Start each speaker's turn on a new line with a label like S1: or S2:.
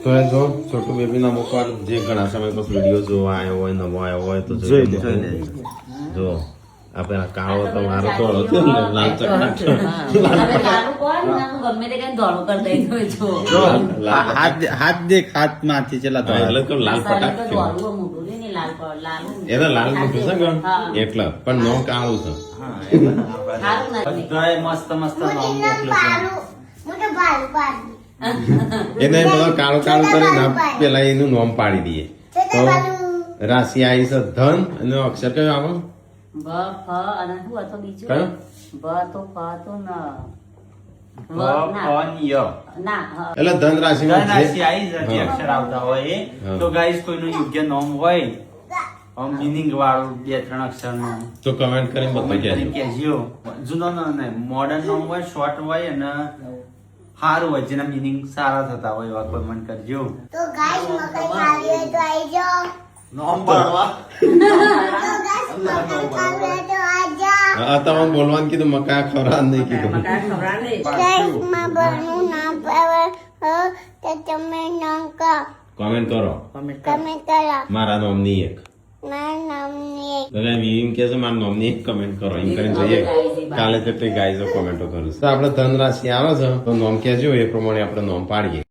S1: તો એ જો છોટું બેબી ના મુકવા જે ઘણા સમય પછી વિડીયો જોવા આવ્યો હોય નવો આવ્યો હોય તો જોઈ જો આ પેલા કાળો તો મારો થોડો છે ને લાલ ચકચક
S2: હાથ દેખ હાથ માંથી ચલા તો
S1: એટલે તો લાલ પટાક એને લાલ મોટું છે ગણ એટલે પણ નો કાળું છે
S2: બધાય મસ્ત મસ્ત નામ મોકલ્યું
S1: એને બધો કાળું કાળું કરીને પેલા એનું નામ પાડી દઈએ તો રાશિ આવી છે ધન અને અક્ષર કયો આવો કયો એટલે ધન રાશિ
S2: અક્ષર આવતા હોય તો ગાઈસ કોઈનું યોગ્ય નામ હોય મીનિંગ વાળું 2-3 અક્ષર નું
S1: તો કમેન્ટ કરીને બતાવી
S2: કહેજો જૂનો મોડર્ન નામ હોય શોર્ટ હોય અને સારું હોય જેના મીનિંગ સારા થતા હોય એવા કમેન્ટ કરજો
S3: તો ગાઈસ મકઈ ખાવી હોય તો આવી જાઓ
S2: નામ પાડવા
S1: હા તમે બોલવાનું કીધું મકા ખવડાવ નહીં કીધું
S3: ગાઈસ માં બરનું નામ પાવે તો તમે નામ કા
S1: કમેન્ટ કરો
S3: તમે કરો
S1: મારા નામની એક
S3: મારું નામ ની
S1: એટલે એમ કે છે મારા નામની એક કમેન્ટ કરો એમ કરીને જોઈએ કાલે તે ગાઈઝો કોમેન્ટો કરું તો આપણે ધન રાશિ આવે છે તો નામ કહેજો એ પ્રમાણે આપણે નામ પાડીએ